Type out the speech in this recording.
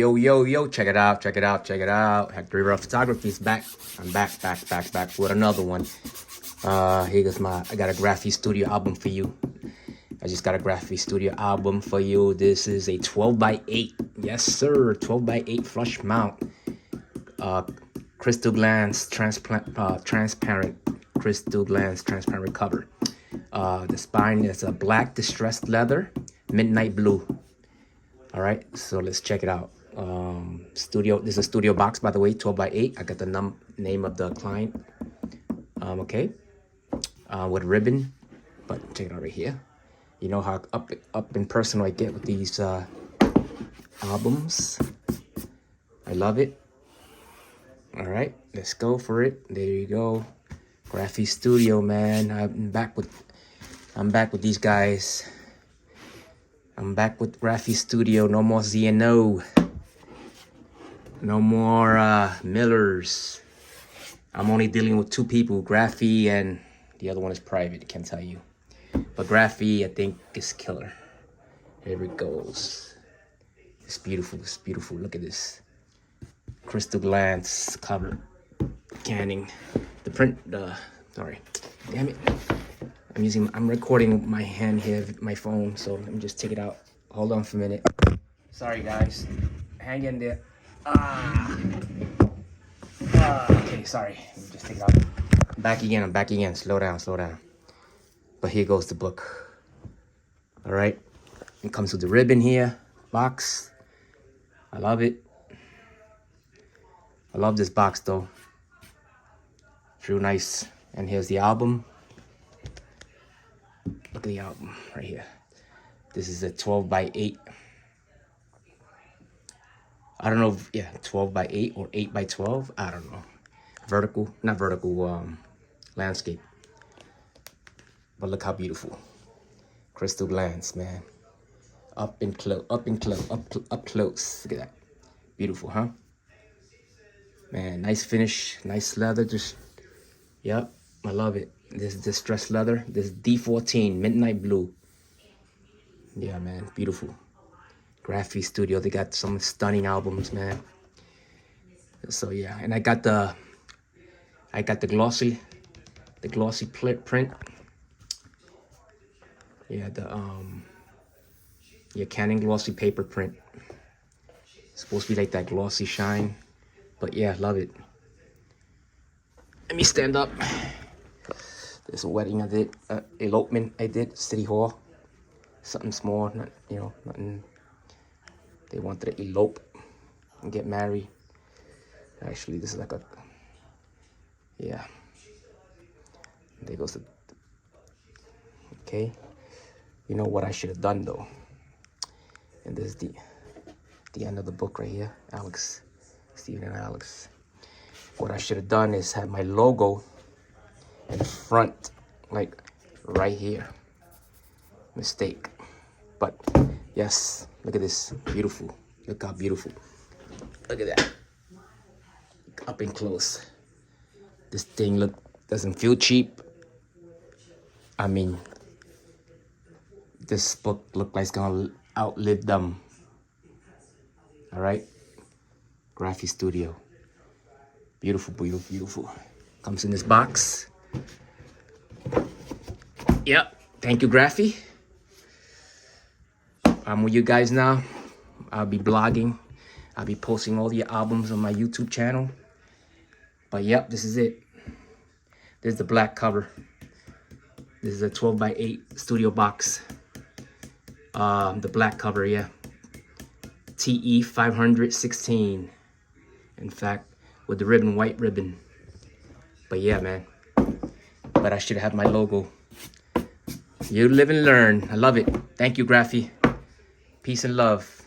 Yo, yo, yo, check it out, check it out, check it out. Hector Rivera Photography is back. I'm back with another one. Here goes I got a Graphistudio album for you. I just got a Graphistudio album for you. This is a 12x8. Yes, sir, 12x8 flush mount. Crystal glance transparent crystal glance transparent cover. The spine is a black distressed leather, midnight blue. All right, so let's check it out. This is a studio box, by the way, 12x8. I got the name of the client. Okay, with ribbon, but check it out right here. You know how up and personal I get with these albums. I love it. All right, let's go for it. There you go, Graphistudio, man. I'm back with these guys. I'm back with Graphistudio. No more Z&O. No more Millers. I'm only dealing with two people, Graphy, and the other one is private. I can't tell you. But Graphy, I think, is killer. Here it goes. It's beautiful. It's beautiful. Look at this. Crystal glance cover. Canning. The print, sorry. Damn it. I'm recording with my hand here, my phone, so let me just take it out. Hold on for a minute. Sorry, guys. Hang in there. Okay, sorry. Let me just take it out. I'm back again. Slow down. But here goes the book. All right. It comes with the ribbon here, box. I love it. I love this box, though. It's real nice. And here's the album. Look at the album right here. This is a 12x8. I don't know if, 12x8 or 8x12. I don't know. Not vertical, landscape. But look how beautiful. Crystal glance, man. Up close. Look at that. Beautiful, huh? Man, nice finish, nice leather. Yep, I love it. This is distressed leather. This is D14, midnight blue. Yeah, man, beautiful. Graphistudio, they got some stunning albums, man. So yeah, and I got the glossy print. Yeah, Canon glossy paper print. It's supposed to be like that glossy shine, but yeah, love it. Let me stand up. There's a wedding I did, elopement I did, City Hall. Something small, nothing. They wanted to elope and get married. Actually, this is like a, yeah. There goes the, okay. You know what I should have done though? And this is the end of the book right here. Alex, Stephen and Alex. What I should have done is have my logo in the front, like right here. Mistake. But yes, look at this. Beautiful. Look how beautiful. Look at that. Up and close. This thing doesn't feel cheap. I mean, this book look like it's gonna outlive them. All right, Graphistudio. Beautiful. Comes in this box. Yep. Thank you, Graphy. I'm with you guys now. I'll be blogging. I'll be posting all the albums on my YouTube channel. But yep, this is it. This is the black cover. This is a 12x8 studio box. The black cover, yeah. TE 516. In fact, with the ribbon, white ribbon. But yeah, man. But I should have my logo. You live and learn. I love it. Thank you, Graphy. Peace and love.